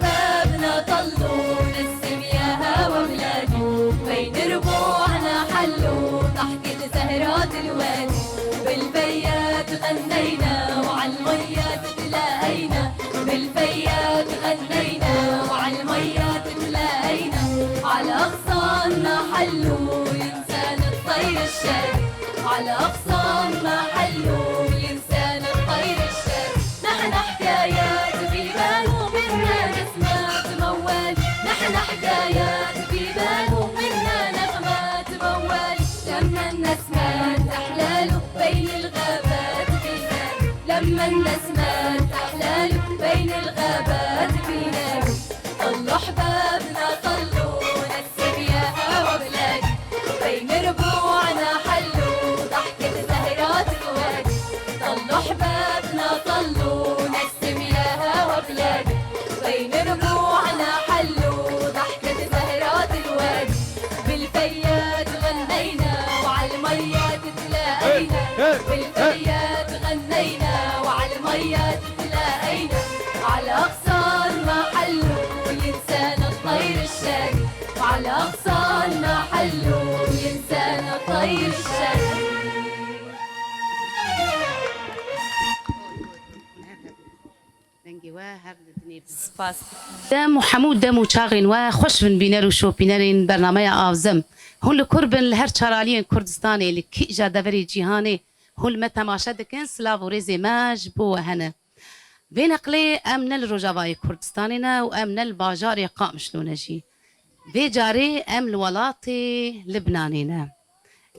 بابنا طلوا نسم يا هوا بلادي، بين ربوعنا حلوا ضحكة سهرات الوادي، بالفيات غنينا وعالميات تلاقينا، بالفيات غنينا وعالميات تلاقينا، على أغصاننا حلوا ينسانا الطير الشادي، على أغصاننا حلوا ينسانا الطير الشادي. نحن حكايات بيبان ومنا نسمات موال، نحن حكايات بيبان ومنا نغمات موال، لما النسمات تحلاله بين الغابات بينام، لما النسمات تحلاله بين الغابات بينام. طلوا حبابنا طلوا نسم يا هوا بلادي، بين ربوعنا حلوا ضحكة سهرات الوادي، طلوا حبابنا طلوا نسم يا هوا بلادي، بين ربوعنا حلوا ضحكة سهرات الوادي، بالفيات غنينا وعالميات تلاقينا، بالفيات غنينا وعالميات تلاقينا، على أغصاننا حلوا ينسانا الطير الشادي، وعلى أغصاننا حلوا ينسانا الطير الشادي. دم وحمود دم وشاغين وخوش من بينارو شو بينارين برنامج آوزم هون الكربن لهر شرالين كردستاني اللي كي جادفري جيهاني هون ما تماشا دكن سلاف وريزي ماج بو هنا بين قلي أمن الرجاوي كردستانينا وأمن الباجاري قام شلونجي في جاري أمن الولاطي لبنانينا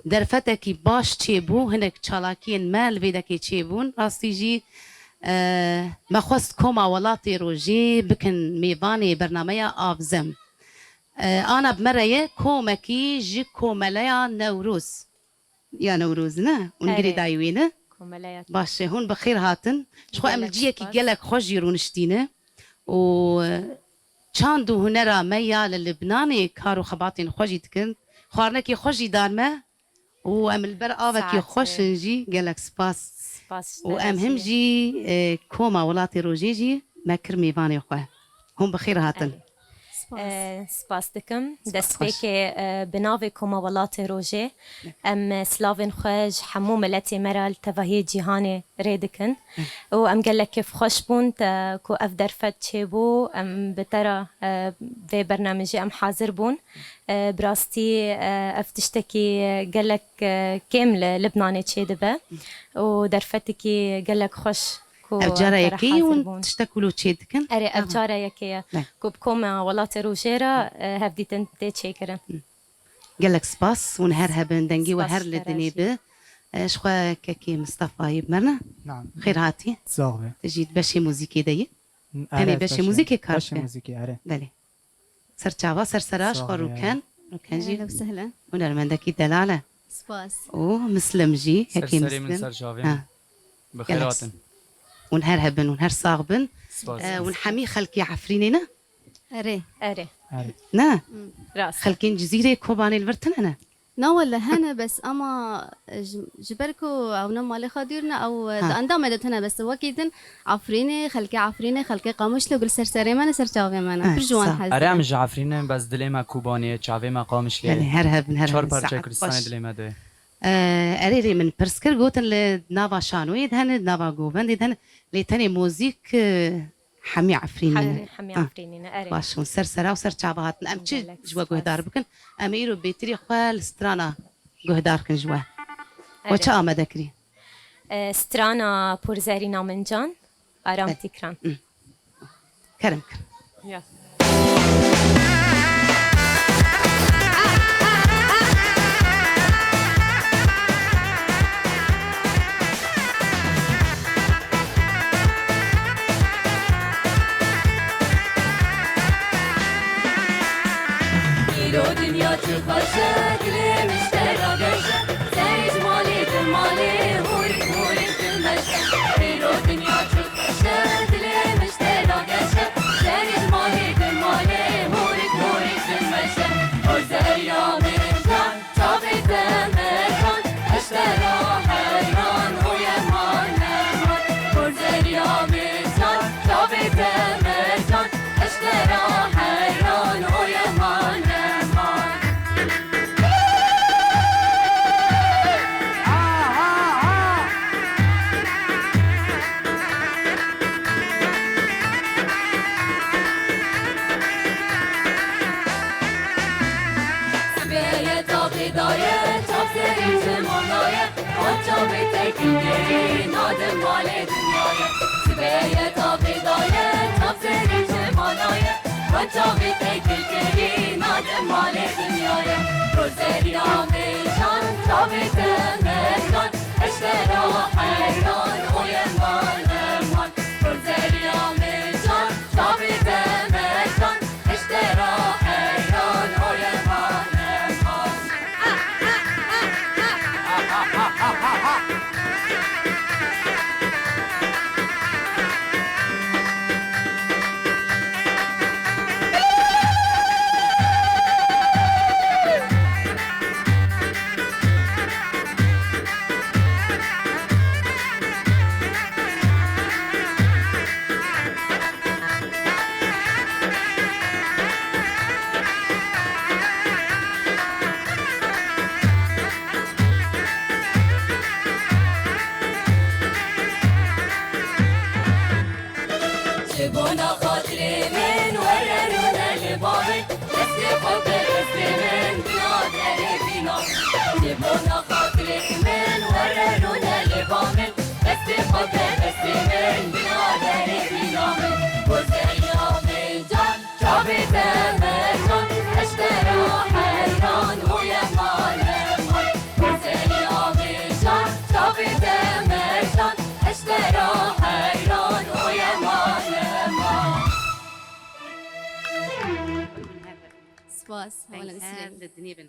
درفتكي باش تشيبو هناك تشالاكين مال بيدكي تشيبون راستيجي ما خواست كوما ولاطي روجي بكن ميباني برنامج آفزم أنا بمرة كومكي جي كوملايا نوروز يا نوروز نا ونقري دايوينه باش هون بخير هاتن شخو أملجية كي جالك خوش يرونشتينه و چاندو هنرا ميا للبناني كارو خباطين خوشي تكن خوارنكي خوشي دارمه وأم البر آوكي خوش نجي جالك سباس وأمهم جي كوما ولاتي روجيجي ما كرمي فاني خواه هم بخير هاتن سپاس دکم دست که بناوی کما ولات روجه ام سلاوین خوش حمو ملتی مرال توهی جهان ریدکن و ام گله کف خوش بون تا کو اف درفت چه بو ام بترا و برنامجی ام حاضر بون براستی افتشتکی گلک کامل لبنانی چه دبه و درفتکی گلک خوش أفجارة يكي وتشتكلوا تشيدكن أري أفجارة يكي كوبكم ولات روجيرا هفدي تنتي تشيكرن قال لك سباس ونهار هبن دنجي وهر للدنيبة شخوا كاكي مصطفى يبمرنا نعم خير هاتي صاغبة تجيد باشي موزيكي داي أنا باشي موزيكي كارفة باشي موزيكي أري بلي سرچاوا سرسراش روكان جي أهلا وسهلا ونرمندكي دلالة سباس مسلم جي هكي سرسري من مسلم سرجاوين بخيراتن ونهار هبن ونهار صاغبن ونحمي خلكي عفرينينا أري أري نا راس خلكين جزيرة كوباني الورتن أنا نا ولا هنا بس أما جبركو أو نمالي خاديرنا أو أندام هنا بس وكيدن عفريني خلكي قاموش لو قل سرسري ما نسرجاوي ما برجوان حزين أري عم جعفريني بس دليما كوباني تشافي ما قامش لي هر هبن چهار پارچه کردستان دليما ده أريري من برسكر قوتن لنافا شانوي دهن نافا قوبن دهن ليتني موزيك حمي عفرينينا حمي عفرينينا أري باش ونسرسرا وسرچابهات أم تشي جوا قهدار بكن أم إيرو بيتري خوال سترانا قهدار كن جوا وچا آمده كري سترانا پرزاري نامنجان آرام تكران كرم دنيا تخشى كلي مشتاقة قشة زي جمالي المالي هوري المشى حلو دنيا تخشى كلي مشتاقة قشة زي جمالي المالي هوري المشى وزي يوم الجان طافي تمكان اشترى حيران ويا مانا وزي يوم الجان طافي تمكان اشترى وجابت كلكري نادم مال دنياي سبيت أبداية تبصر جمالاي وجابت كلكري نادم مال دنياي روزريا ميشان جابت مكان اشترى حيران ويمان مان روزريا ميشان جابت مكان اشترى حيران ويمان مان شبونا خاطري من وررونا لبابي اسمي خاطر اسمي من بنادري فينا شبونا خاطري من وررونا لبابي اسمي خاطر اسمي من بنادري فينا وزيا ميجان جابي تمكان اشترى حيران ويا مالمان وزيا ميجان جابي تمكان اشترى حيران ويا مالمان سپاس اولا نسرین للدنيا بن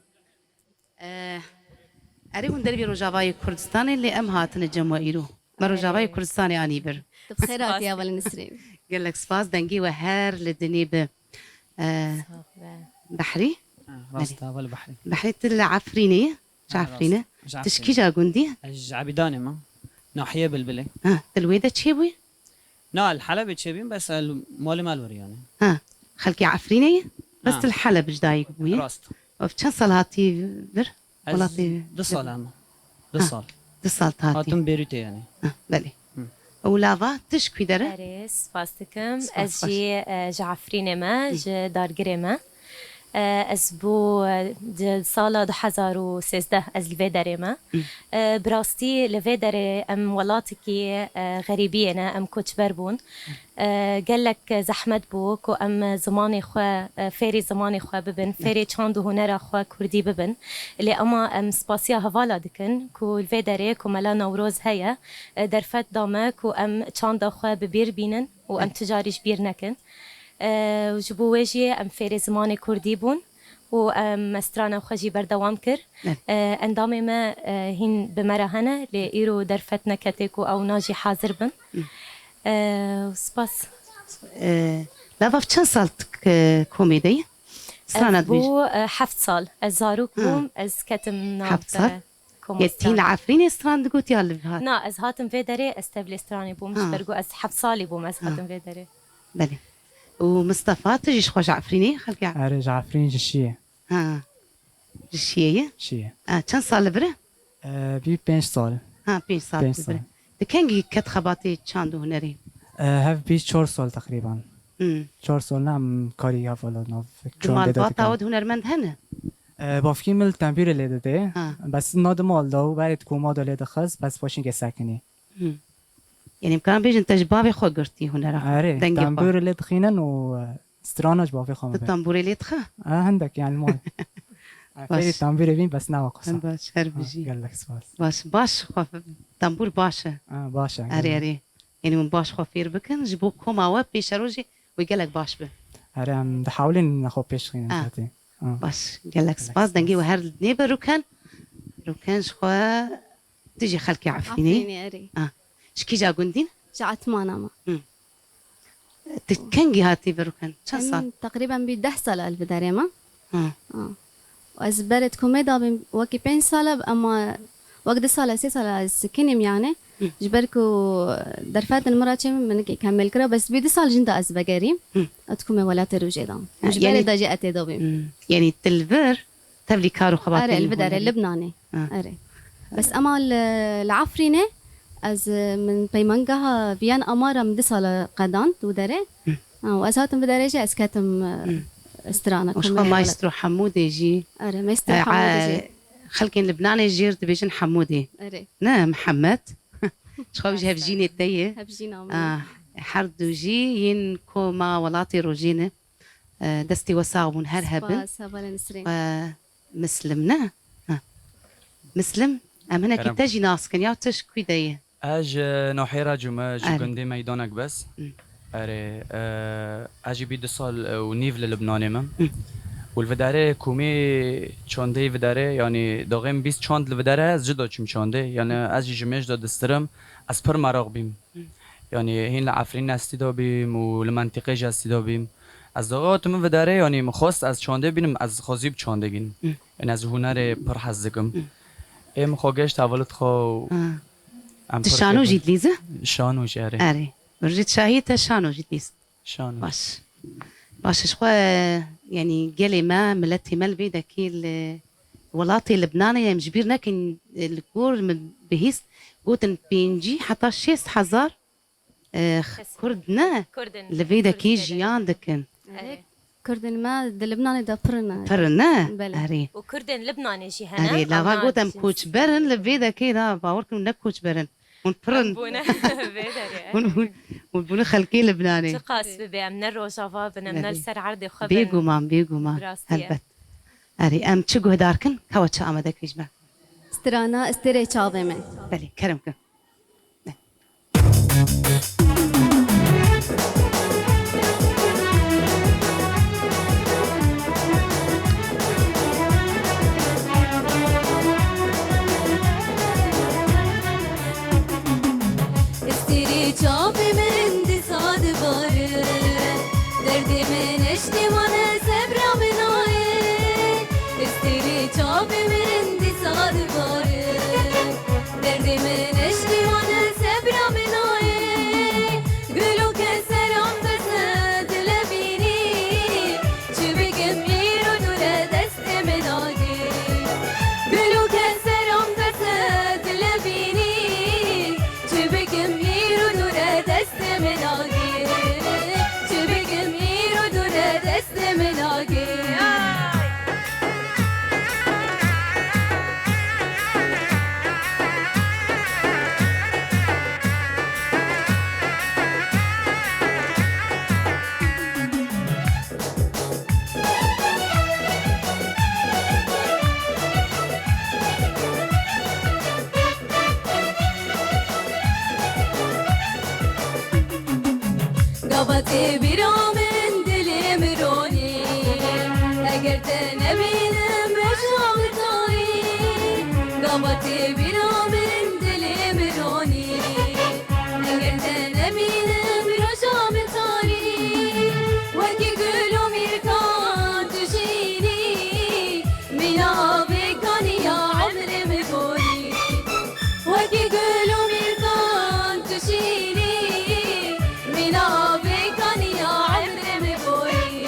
أريهم دربي رجاوي كردستان اللي أم هاتن الجماهيرو ما رجاوي كردستان يعني بر بخيرات يا اولا نسرین قال لك سباس دنجي وهر للدنيا ب بحري راستا اول بحري بحري تل عفرينية عفرينة جعفرينة. تشكي جا قندي عبيداني ما ناحية بلبلة ها تلويدة تشيبوي نا الحلبة تشبين بس مولي مال ورياني ها خلكي عفرينية بس آه. الحلب جدايك بوي راست وف كان صلاتي بر ولاتي دو سال هم دو سال دصالت هاتي هاتم بيروتي يعني بلي ولافا تشكي دره أريس سپاسدکم سپاس از جی جعفرین ما جی دارگری ما از بو سال 2013 از لوی داره ما براستی لوی داره ام ولاتی که غریبیه نه ام کچبر بون قال لك زحمت بو كو ام زماني خو فيري زماني خو ببن فيري چاند و هنر خو كردي ببن اللي اما ام سپاسيا هوالا دكن كو الفيدري كو ملا نوروز هيا درفت دامه كو ام چاند خو ببير بينن و ام تجاريش بير نكن وجبو وجي ام فيري زماني كردي بون و ام استرانا خجي بردوام كر اندامي ما هين بمرهنه لإيرو درفت نكتكو او ناجي حاضر بن سپاس لافا في چند سال كوميدي سنة از بو 7 سال از زاروک بوم از کتم ناو 7 سال يتين عفرين استران دقوت يالي بهات نا از هاتم فيدري استبلي استراني بوم برگو از 7 سالي بوم از هاتم فيدري بلي ومصطفى تجيش خوش عفريني خلقي آره جعفرین جشیه ها جشية شیه چند سال بره بی 5 سال ها 5 سال 5 سال. بره دكنجي كت خباتي چاند هنري هف بی 4 سال تقریبا 4 سال نم کاری حوالا ناف مال باتا ود هنرمند هنه بافکی مل تنبیر لیده ده ها. بس ناد مال داو برید کوما دا لیده خز بس باشین که سکنی يعني كان بيجن تجبابي خو قرتي هنرا آره تنبیر لیده خینن و استراناج بافی خامه بر الطنبوري اللي تخا هندک يعني مال فیری تنبیر بین بس نوا قصه باش هر بيجي قال لك سپاس باش خو طنبور باشا باشه اري اري يعني من باش خفير بكن جبو كوما و بيشروجي ويقلك باش به آره هم ده حاولین نخو پیش خینن آه. ذاتی باش قالك سباس دنجي وهر نيبر روكان شخوا تجي خلكي عفيني عفريني اري شكي جا قندين جعت مانا ما تكنجي هاتي بروكان كان صار تقريبا ب 10 سال البداري ما اه وأز برد كوميدا وكي 5 سال اما وقت سال 6 سال سكنيم يعني جبركو درفات المرة من كمل كرا بس بيد سال جندا از بقريم اتكم ولا تروجي دام جبري يعني- دا جاءت دوبي يعني تلفر تبلي كارو خباتي اري البداري اللبناني اري بس اما العفرينه از من بيمانجها بيان امارة من سال قدان وداري واساتم بدرجة از كاتم استرانا وش مايسترو حمود يجي اري مايسترو حمود خلكين لبناني جير دبيجن حمودي اري نا محمد شخو جهب جيني التيه هبجينا حردو جي ين كوما ولاتي روجينه دستي وساغبون هر هبن سبال نسرين مسلمنا مسلم ام هنا كرم. كي تجي ناس كان يا تشكوي ديه اج نوحيرا جمع أري. جندي ميدانك بس اري اجي بيد سال ونيف للبناني من والفداره كومي چانده فداره يعني داغم 20 چاند الفداره از جدا چم چانده يعني اجي جمعش دا دسترم از پر مراغ بيم يعني هين لعفرين استيدا بيم ولمنطقه جا استيدا بيم از داغات من فداره يعني مخواست از چانده بينم از خازيب چانده گين يعني از هنر پر حزگم ام خوگش تولد خو تشانو جيت ليزه شانو جاره اري رجيت شاهيته شانو جيت ليز شانو باش شخو يعني قالي ما ملتي ملبي داكي ولاتي لبنانية مجبير لكن الكور من بهيس قوتن بينجي حتى 6000 كردنا كردن لبي داكي جيان دكن كردن ما دلبناني دا برنا فرنا بلى. اري وكردن لبناني جي هنا اري لا قوتن كوتش برن لبي داكي لا باوركم نك كوتش برن ونفرن بونا ونبونو خلقي لبناني تقاس ببي من الروجافا بنا من أري. السر عرض خبر بيقو مان براستية. هلبت اري ام تشغو هداركن كواتش امدك يجبا سترانا استري چاوه من بلي كرمكم استری چاپ من دی ساد باره درد من اشتمان سبرا منای استری چاپ من دی ساد باره درد من اشتمان سبرا منای گلو که سرام بسد لبینی چی بگم میرو دور دست من آگی گلو که سرام بسد لبینی چی بگم میرو دور دست من آگی چی بگم میرو دور دست من آگی قبطي برامن دلم روني اگر تنبينم رشام تاني قبطي برامن دلم روني اگر تنبينم رشام تاني وكي قلو ميركان تشيني من آبكاني يا عمر مبوري وكي قلو ميركان تشيني من آبكاني يا عمر مبوري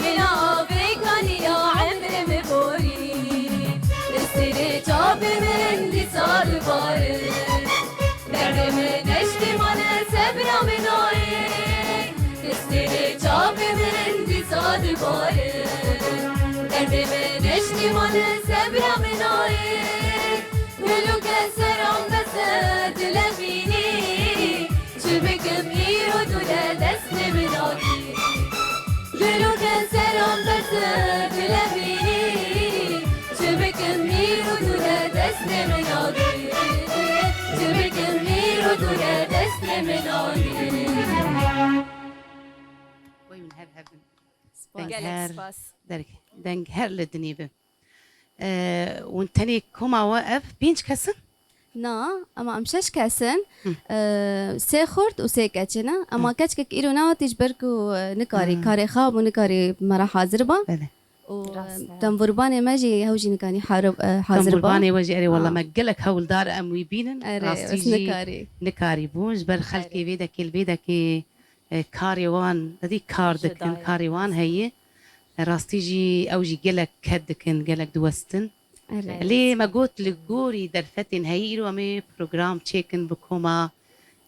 من آبكاني يا عمر مبوري استري چاب من دي سال باره درد من اشتمان سبرا منای استري چاب من دي سال باره درد من اشتمان سبرا منای گلو که سرام بسد لبینی چی بگم ایرو دوله دست مناگی گلو که سرام بسد لبینی چی بگم ایرو دوله دست مناگی چی بگم ایرو دوله دست مناگی وي من هر هبن قالك سباس درك دنگ هر لدنيبه وانتني كوما واقف بينش كسن نا اما امشش كاسن سي خورد وسي كاتشنا اما كاتشك ايرو ناو تجبركو نكاري كاري خاب ونكاري مرا حاضر با بله تنبرباني ماجي هوجي نكاني حاضر با قرباني وجه اري والله ما قلك هول دار اموي بينن اري بس راستيجي نكاري نكاري بونج بل خلكي بيدك البيدك كاري وان هذيك كاردك جدايا. كاري وان هي راستيجي اوجي قلك كدكن قلك دوستن اري ليه ما قلت لجوري درفتن هيرو امي بروجرام تشيكن بكوما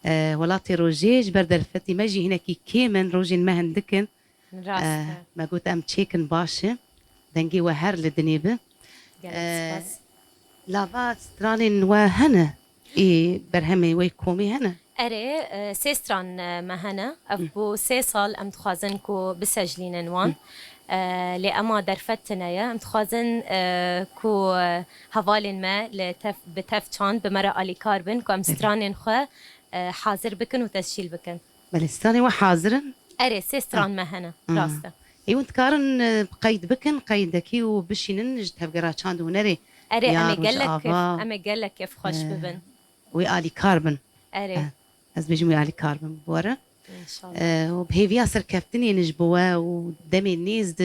ولاتي روجيج بر درفتي ماجي هنا كي كيمن روجين مهن دكن من راسته ما قلت ام تشيكن باشا دنجي وهر لدنيبه قالت سباس لابا سترانين وهنا برهمي ويكومي هنا اري سيستران مهنا افبو 6 سال ام تخازن كو بسجلين نوان لأما درفتنا يا ام تخازن كو هوالين ما بتفشان بمرا آلي كاربن كو ام سترانين خو حاضر بكن وتسجيل بكن بلستاني وحاضرا اري سيستران مهنا راستا ايوانت كارن قيد بكن قيدكي وبشينن جتها بقراتشاند ونري اري يا امي روج قالك كيف آبا. امي قالك كيف خوش ببن وآلي كاربن اري از بيجمي آلي كاربن بورا ان شاء الله وبهيفيا سركفتني نجبوا ودمي النيز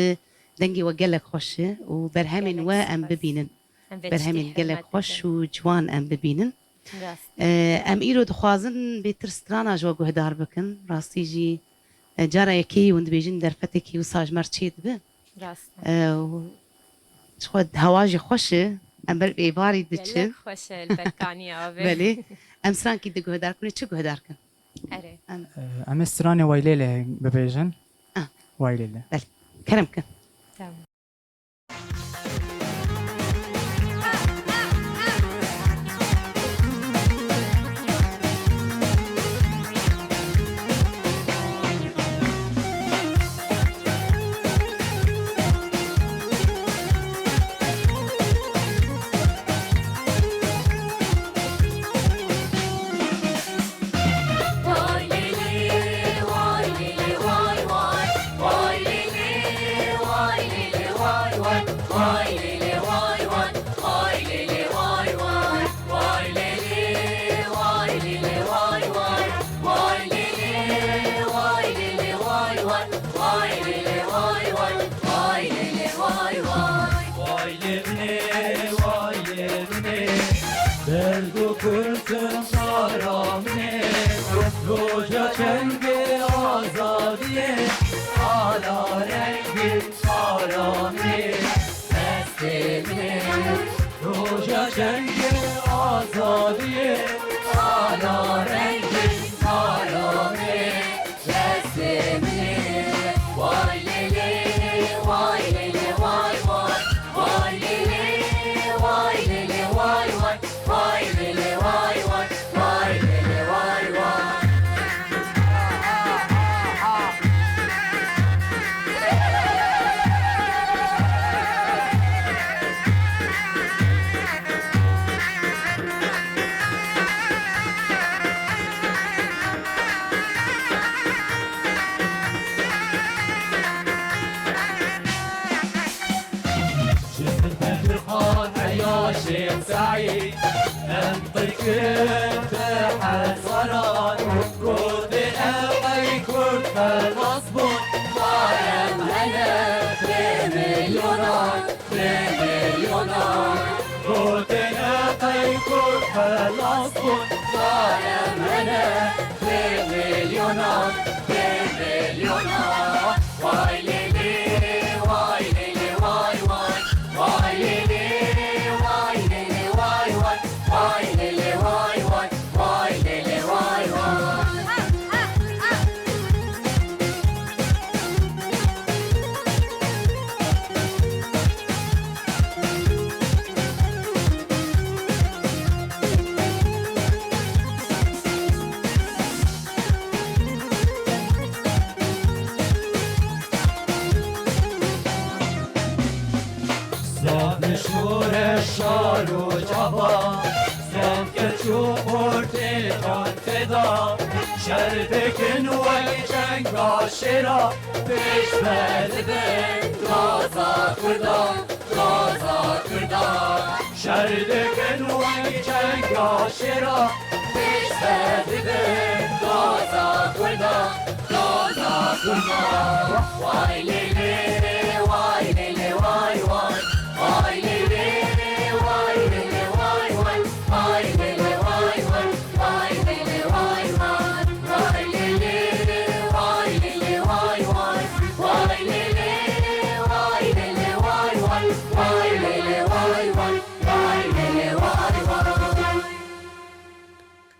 دنجي وقالك خوش وبرهمين قالك وام سباس. ببينن ام بتشتي برهمين قالك حرمتك. خوش وجوان ام ببينن راستا ام ايرو دخوازن بيتر سترانا جو هدار بكن راستي جي جارا يكي وند بيجن درفتكي وساج مرتشيد به راستا شخود هواجي خوشه ام بر بيباري دتش قالك خوش البركانية ابي بلي ام سران كي دغه هدار كني چه هدار كن اري ام استراني ويليله ببيجن ويليله كرمكن تمام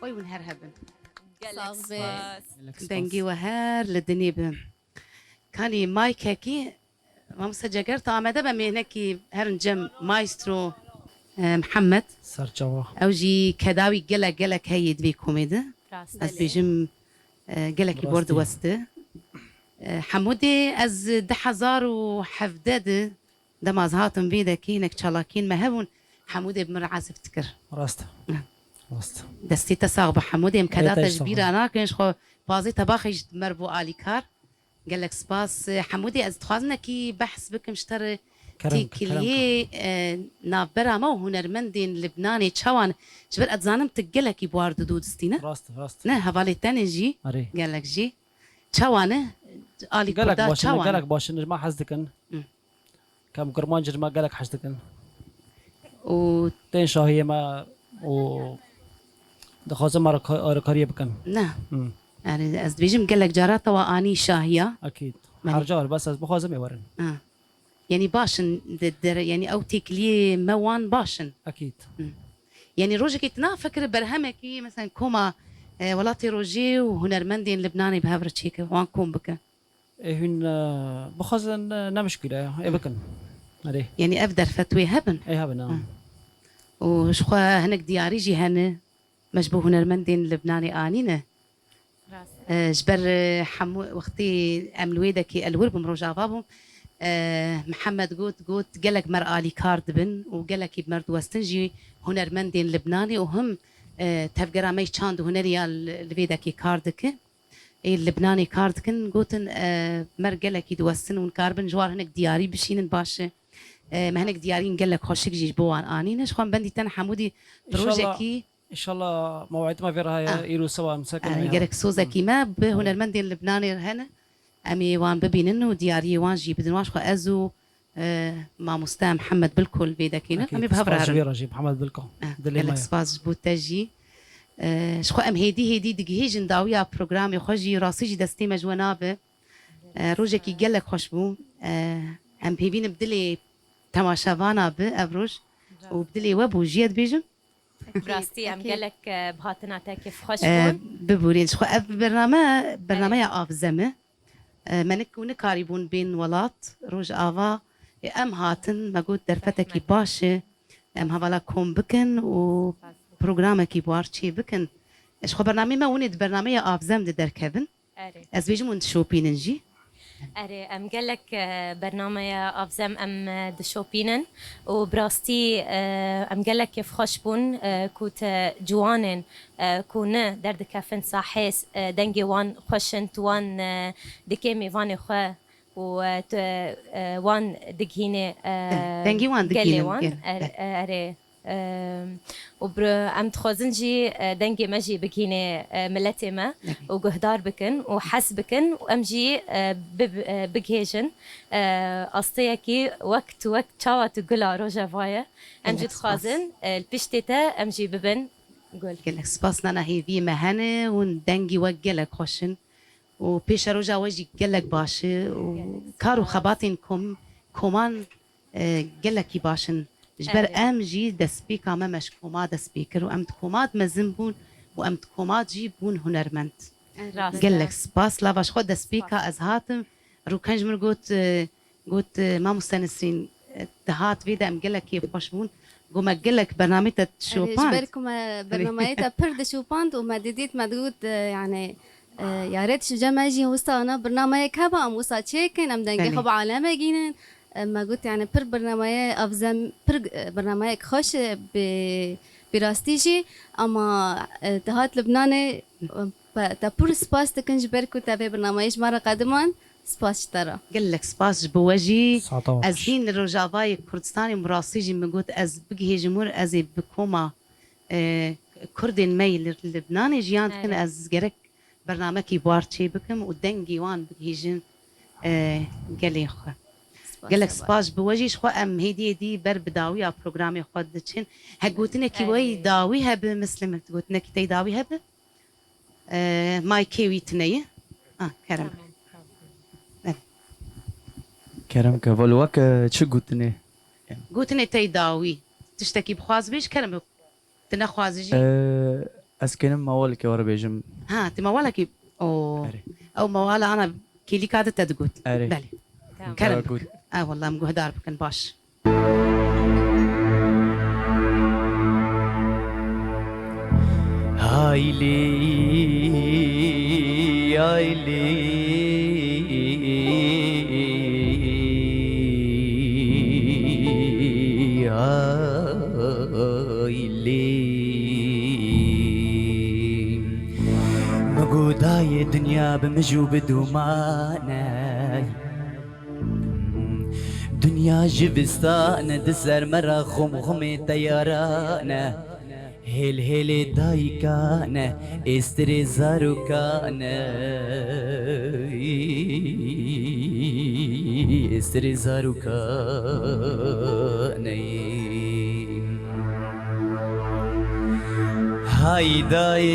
وي ونهر هبن صاغبة دنجي وهار للدنيا كاني مايك هكي ما مسجلت آمده بمهنكي هرنجم مايسترو محمد سرچاوا أوجي كداوي جلك هاي دبي كوميدي از بيجم جلك بورد وسته حمودي از 1017 دم از هاتم بيدا كينك تشالاكين مهبون حمودي بمرعز افتكر راست راست دستي تساغ حمودي مكدات تايش جبيرة انا كنش خو بازي تباخي مربو آلي كار قال لك سباس حمودي از تخازنا كي بحث بكم اشتري تيكليه نابرا مو هنرمندين لبناني تشوان جبر اتزانم تقلك يبوار دود ستينا راست نه هفالي تاني جي اري قال لك جي تشوانه آلي قالك كردا باش تشوان قالك باش نجمع حزدكن كم قرمان جرما قالك حزدكن و تين شاهية ما و دخوزم مرة كارية بكن نه يعني از بيجم قال لك جارات واني شاهيه اكيد ماني. حرجال بس از بخوزم يورن يعني باشن يعني او تيكليه موان باشن اكيد يعني روجك يتنا فكر برهمكي مثلا كوما ولاتي روجي وهنرمندين لبناني بهافر تشيك وان كوم بك هن بخوزن نمشكلة اي بكن اري يعني افدر فتوي هبن اي هبنا وشخوا هنك دياري جي هن مشبوه هنرمندين لبناني انينه جبر حمو وقتي املويدكي الور بمروجا بابهم محمد قوت قالك مرآلي كارد بن وقالك بمرد وستنجي هنرمندين لبناني وهم تفقرا مي تشاند هنريا الفيدكي كاردك اللبناني كاردكن قوتن مر قالك يدوسن ونكاربن جوار هنك دياري بشين باشا ما هنك ديارين قالك خوشك جيش بوان اني نشخوان بندي تن حمودي بروجكي ان شاء الله موعد ما في راه يرو سوا مسكن قالك سوزكي ما بهنرمندين لبناني هنا امي وان ببينن ودياري وان جي بدن واش خو ازو ما مستا محمد بالكل بيدكينا امي بهبرار جيب محمد بالكل قالك سباس بوتاجي شخو ام هيدي دقيجن داويا بروجرام خوجي راسي جي دستي مجونابه روجكي قالك خوش بو ام بيبين بدلي تماشافانا بافروج وبدلي وبو جيد بيجن براستي ام قالك بهاتنا كيف خوش ببورين شخو برنامج اف زمه منك ونكاريبون بين ولات روج آوا ام هاتن مقود درفتكي باشا ام هوالا كوم بكن و برنامجكي بوارشي بكن اش خو برنامج ما ونيد برنامج آفزم در كيفن از بيجم ونت شوبين نجي اري ام قالك برنامج افزم ام دشوبينن وبراستي ام قالك كيف خوشبون كوت جوانن كونه درد كافن صاحيس دنجي وان خوشن توان دكيمي وان خو و وان دقينه دنجي وان دقينه اري ام تخوزنجي دنجي مجي بكينه ملتي ما وقهدار بكن وحس بكن وامجي بجهيجن اصطيكي وقت شاوة تقول روجا فايا امجي تخوزن البشتتا امجي ببن قول قالك سباسنا انا هي في مهنه وندنجي وقلك خوشن وبيش روجا وجي قالك باشا وكارو خباتين كومان قالك باشن جبر ام جي دسبيكا ما مش كوماد سبيكر وام كوماد مزنبون وام كوماد جيبون هنرمند قال لك سباس لا باش خد دسبيكا از هاتم رو كانج مر قلت ما مستنسين دهات فيدا ام قال لك كيف خوشبون قوم قال لك برنامج شوبان جبركم برنامج برد شوبان وما ديديت ما تقول يعني يا ريت شجع ما يجي وسطا انا برنامج كبا ام وسطا تشيكن ام دنجي خب علامه جينن ما قلت يعني بر برنامج افزم بر برنامج خوش براستيجي اما تهات لبناني تا بور سباس تكنج بركو تابع برنامج مرة قدمان سباس ترى قال لك سباس بوجي ازين الرجافاي كردستاني مراسيجي من قلت از بقي جمهور از بكوما كردين مي لبناني جيان كن از جرك برنامجي بوارتشي بكم ودنجي وان بقيجن قال لي خو قال لك سباش بوجيش خو ام هيدي بر بداوية برنامج خود دتشين هقولتنا كي وي داويها بمسلم قلتنا كي تداويها ب ماي كيوي تنية كرم كرم كفولوك شو قلتني تيداوي تشتكي بخواز بيش كرم تنخواز جي اسكنم موالك ورا بيجم تموالك او موال انا كيلي قاعدة تدقوت اري بالي كرم good. والله مجهدار بكن باش. هايلي هايلي هايلي مقوداي دنيا بمجو بدوماناي دنيا جبستان دسر مرا خم خم تيارانا هل هل دايكانا استري زاروكانا استري زاروكانا هاي داي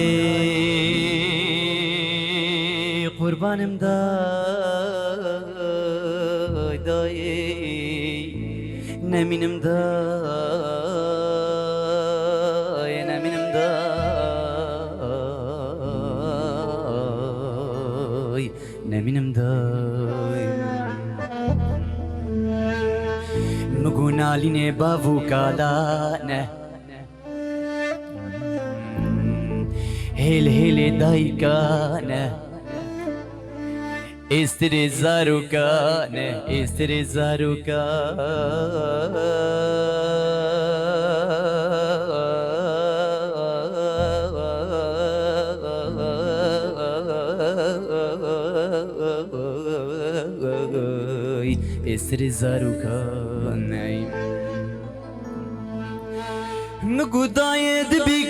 قربانم داي داي نمينم داي نمينم داي نمينم داي مقونا ليني بافو كالانا هل هل دايكانا استري زاروكانا استري زاروكانا استري زاروكانا مقوداي دبي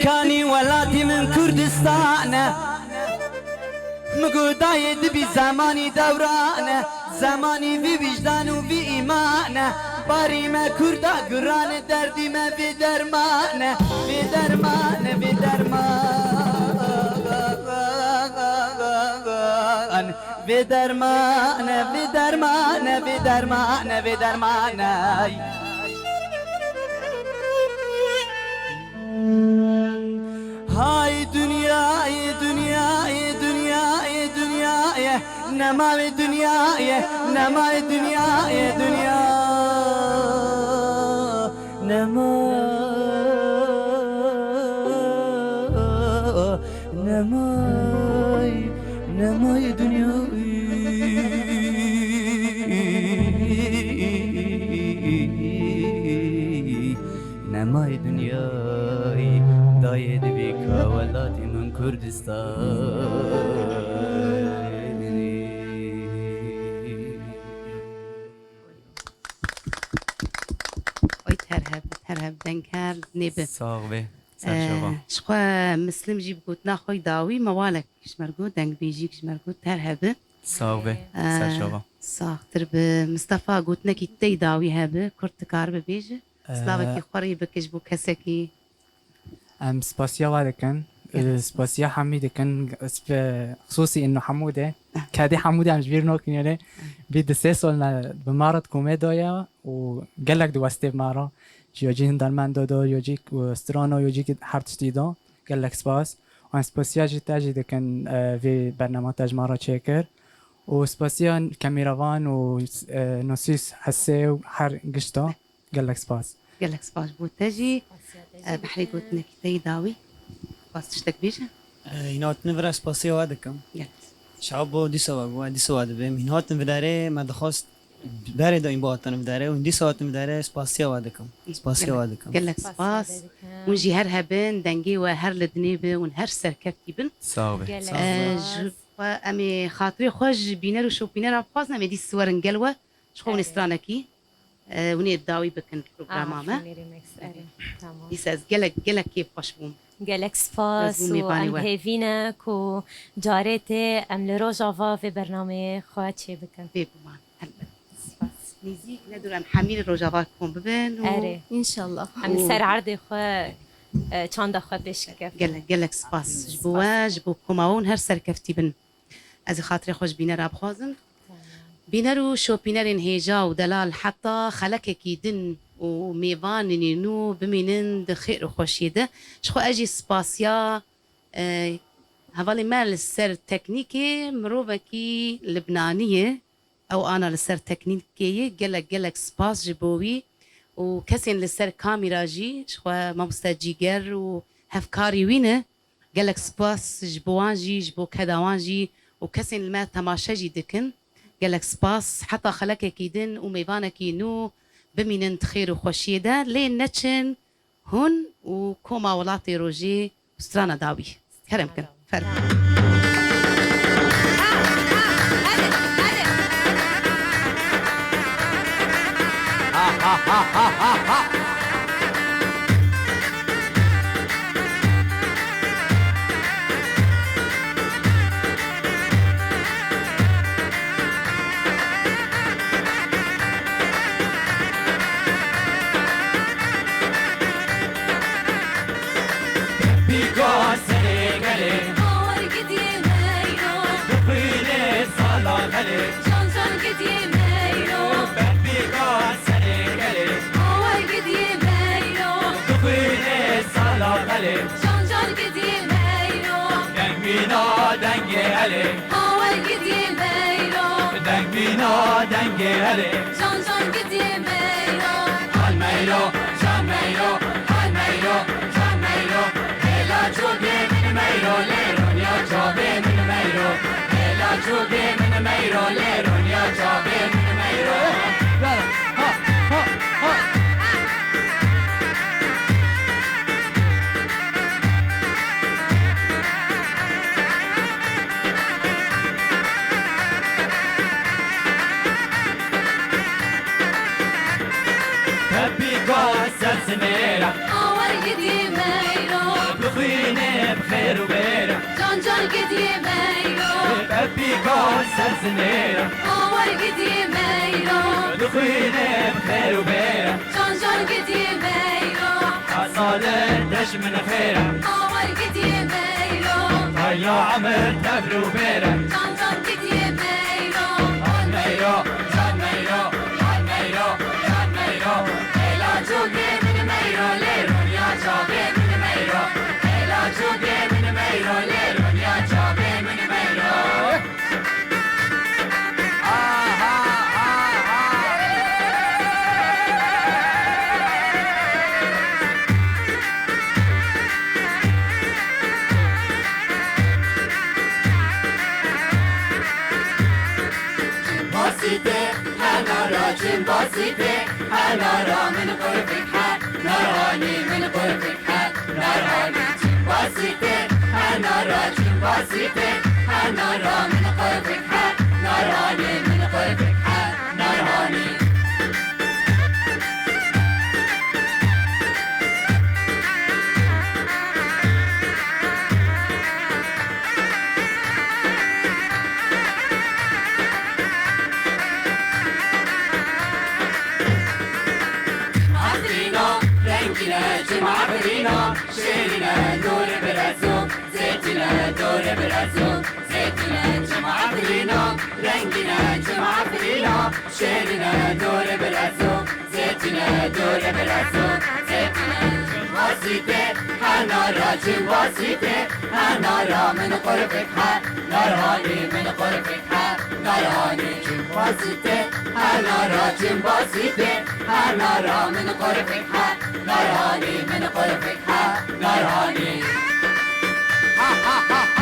ولاتي من كردستان مقوداي دبي زماني دوران زماني في وجدان وفي إيمان باري ما كردا قران دردي ما في درمان في درمان في درمان في درمان في درمان في درمان في درمان هاي دنيا يا دنيا يا دنيا يا دنيا يا نما يا دنيا يا نما يا دنيا يا دنيا نما نما يا دنيا نما يا دنيا دايد بك ولاتي من كردستان وي ترهب دنكر نيب صاغبه سرشوبه شخوا مسلم جيب قوتنا خوي داوي موالك شمرقو دنك بيجيك شمرقو ترهب صاغبه سرشوبه ساختر بمصطفى قوتنا كي تي داوي هبه كرت كارب بيجي سلاوكي خوري بكش بو كسكي ام سباسيا وادكن سباسيا حميدكن خصوصي انه حموده كادي حموده عم جبير نوكن يعني بيد سيسولنا بمارد كوميدويا وقال لك دوستي مارا جيوجي هندرمان دو يوجيك وسترانو يوجيك هارتشتيدو قال لك سباس وان سباسيا جيتاجي دكن في برنامج مارا تشيكر وسباسيا كاميرافان ونوسيس حسي وحر قشطه قال لك سباس قال لك سباس بوتاجي بحري قوتنا كي تي داوي باس تشتك بيجي هنات نفرس باسي وادكم شعبو دي سوا دبم هنات نفداره ما دخواست داره دا این باعتن بداره و دی ساعت بداره سپاسیا وادکم سپاسیا وادکم قال لك سباس ونجي هر هبن دنجي وهر لدنيبه ونهر سركفتي بن صعبه امي خاطري خوش بينر وشو بينر بازنا مدي الصور نقلوه شخون استرانكي وني الداوي بكن البروغرام ما يساز قالك كيف قشبوم قالك سباس وام هيفينك وجارتي ام لروجافا في برنامج خواتشي بكن بيبمان سباس نيزيك ندور ام حميل روجافا كون ببن اري ان شاء الله ام سر عرضي خو چاند خو بشكف قالك سباس جبو كوماون هر سركفتي بن از خاطري خوش بينر ابخازن بينرو شو بينرين هيجا ودلال حتى خلككي دن وميفان نينو بمينن دخير وخوشيده شخو اجي سباسيا هفالي مال السر تكنيكي مروبكي لبنانية او انا لسر تكنيكي جلك سباس جبوي وكسين لسر كاميرا جي شخوا مامستا جيجر وهفكاري وينه جلك سباس جبوان جي جبو كداوان جي وكسين الما تماشا جي دكن جلك سباس حتى خلك كيدن وميبانا كينو بمينن تخير وخوشيه ده لين نتشن هون وكوما ولاتي روجي وسترانا داوي كرم كن فرق Ha ha ha ha!